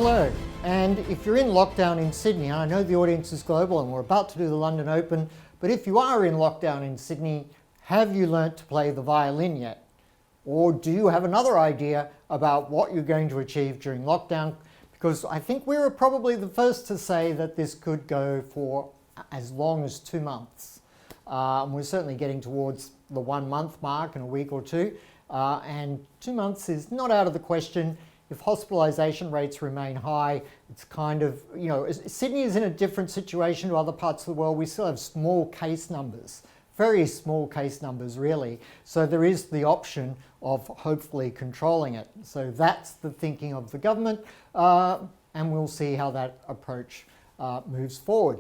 Hello, and if you're in lockdown in Sydney, and I know the audience is global and we're about to do the London Open, but if you are in lockdown in Sydney, have you learnt to play the violin yet? Or do you have another idea about what you're going to achieve during lockdown? Because I think we were probably the first to say that this could go for as long as 2 months. And we're certainly getting towards the 1 month mark in a week or two. And 2 months is not out of the question. If hospitalisation rates remain high, it's kind of, Sydney is in a different situation to other parts of the world. We still have small case numbers, very small case numbers really. So there is the option of hopefully controlling it. So that's the thinking of the government, and we'll see how that approach moves forward.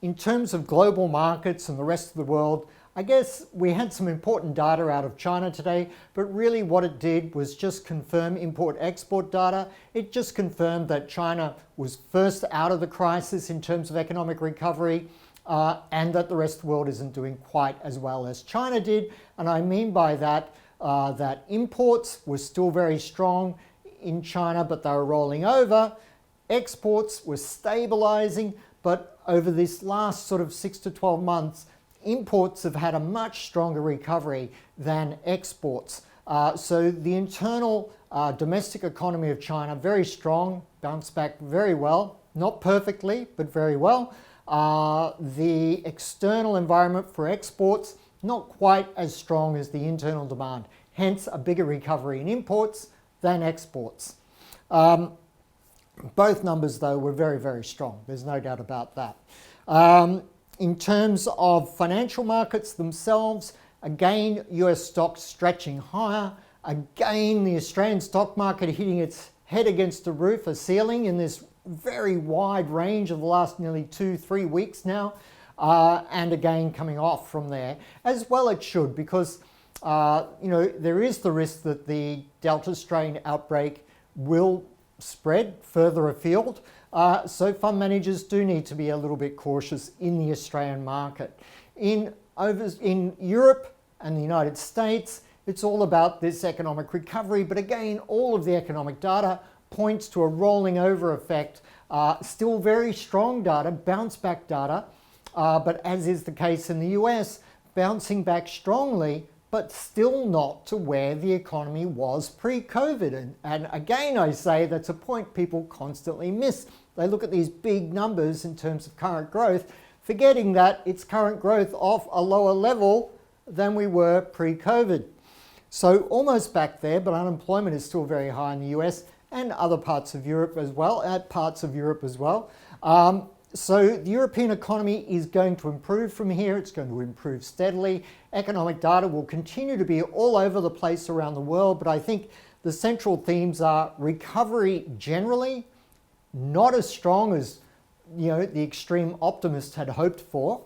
In terms of global markets and the rest of the world, I guess we had some important data out of China today, but really what it did was just confirm import-export data. It just confirmed that China was first out of the crisis in terms of economic recovery, and that the rest of the world isn't doing quite as well as China did. And I mean by that, that imports were still very strong in China, but they were rolling over. Exports were stabilizing, but over this last sort of 6 to 12 months, imports have had a much stronger recovery than exports. So the internal domestic economy of China, very strong, bounced back very well, not perfectly, but very well. The external environment for exports, not quite as strong as the internal demand, hence a bigger recovery in imports than exports. Both numbers, though, were very, very strong. There's no doubt about that. In terms of financial markets themselves, again, US stocks stretching higher. Again, the Australian stock market hitting its head against the roof, a ceiling in this very wide range of the last nearly 2-3 weeks now. And again, coming off from there, as well it should, because there is the risk that the Delta strain outbreak will spread further afield. So fund managers do need to be a little bit cautious in the Australian market. In Europe and the United States, it's all about this economic recovery. But again, all of the economic data points to a rolling over effect. Still very strong data, bounce back data. But as is the case in the US, bouncing back strongly, but still not to where the economy was pre-COVID. And again, I say that's a point people constantly miss. They look at these big numbers in terms of current growth, forgetting that it's current growth off a lower level than we were pre-COVID. So almost back there, but unemployment is still very high in the US and other parts of Europe as well, So the European economy is going to improve from here. It's going to improve steadily. Economic data will continue to be all over the place around the world, but I think the central themes are recovery generally, not as strong as the extreme optimists had hoped for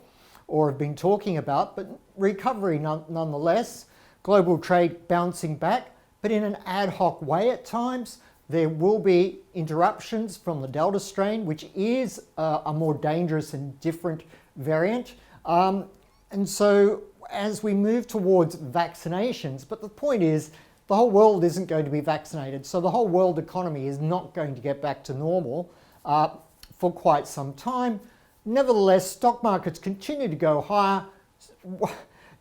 or have been talking about, but recovery nonetheless. Global trade bouncing back, but in an ad hoc way at times. There will be interruptions from the Delta strain, which is a more dangerous and different variant. And so as we move towards vaccinations, but the point is the whole world isn't going to be vaccinated. So the whole world economy is not going to get back to normal for quite some time. Nevertheless, stock markets continue to go higher,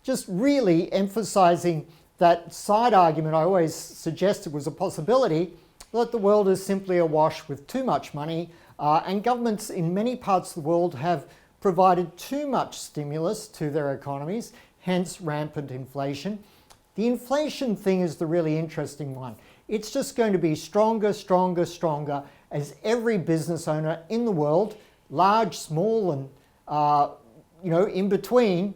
just really emphasizing that side argument I always suggested was a possibility, that the world is simply awash with too much money, and governments in many parts of the world have provided too much stimulus to their economies, hence rampant inflation. The inflation thing is the really interesting one. It's just going to be stronger, stronger, stronger as every business owner in the world, large, small, and in between,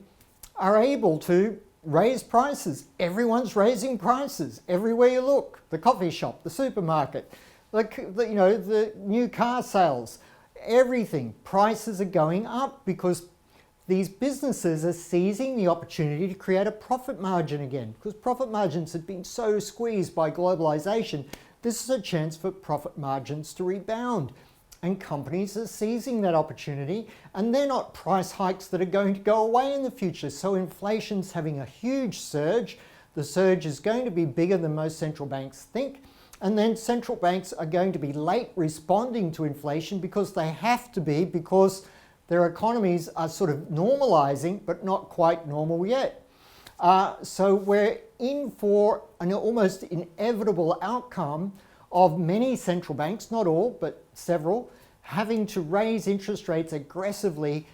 are able to raise prices. Everyone's raising prices everywhere you look. The coffee shop, the supermarket, the new car sales, everything. Prices are going up because these businesses are seizing the opportunity to create a profit margin again. Because profit margins have been so squeezed by globalization, this is a chance for profit margins to rebound. And companies are seizing that opportunity, and they're not price hikes that are going to go away in the future. So inflation's having a huge surge. The surge is going to be bigger than most central banks think. And then central banks are going to be late responding to inflation because they have to be, because their economies are sort of normalizing, but not quite normal yet. So we're in for an almost inevitable outcome of many central banks, not all, but several, having to raise interest rates aggressively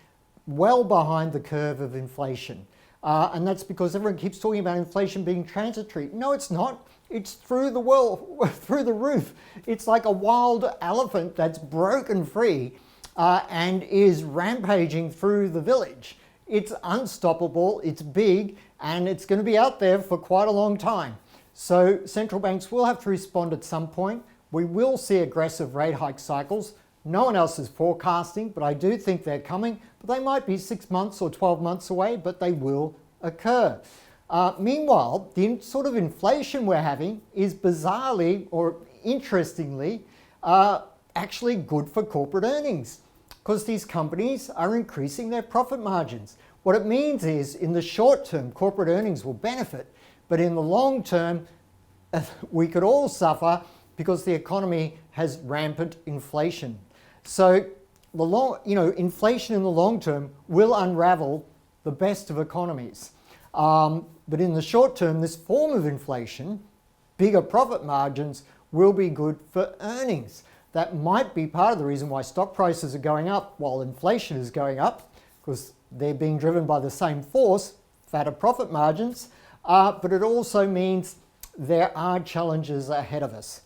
well behind the curve of inflation. And that's because everyone keeps talking about inflation being transitory. No, it's not. It's through the world, through the roof. It's like a wild elephant that's broken free and is rampaging through the village. It's unstoppable, it's big, and it's going to be out there for quite a long time. So central banks will have to respond at some point. We will see aggressive rate hike cycles. No one else is forecasting, but I do think they're coming. But they might be 6 months or 12 months away, but they will occur. Meanwhile, the sort of inflation we're having is bizarrely or interestingly actually good for corporate earnings, because these companies are increasing their profit margins. What it means is, in the short term, corporate earnings will benefit, but in the long term, we could all suffer because the economy has rampant inflation. So inflation in the long term will unravel the best of economies. But in the short term, this form of inflation, bigger profit margins, will be good for earnings. That might be part of the reason why stock prices are going up while inflation is going up, because they're being driven by the same force, fatter profit margins, but it also means there are challenges ahead of us.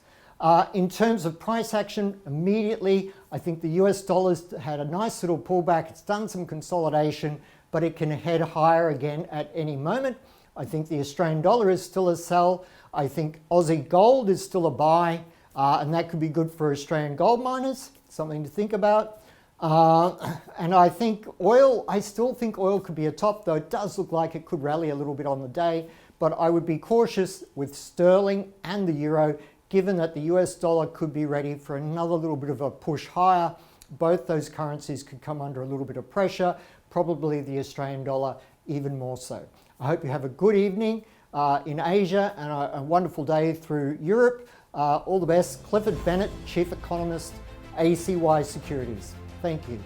In terms of price action, immediately, I think the US dollar's had a nice little pullback. It's done some consolidation, but it can head higher again at any moment. I think the Australian dollar is still a sell. I think Aussie gold is still a buy, and that could be good for Australian gold miners, something to think about. And I think oil, I still think oil could be a top, though it does look like it could rally a little bit on the day. But I would be cautious with sterling and the euro, given that the US dollar could be ready for another little bit of a push higher. Both those currencies could come under a little bit of pressure, probably the Australian dollar even more so. I hope you have a good evening in Asia and a wonderful day through Europe. All the best. Clifford Bennett, Chief Economist, ACY Securities. Thank you.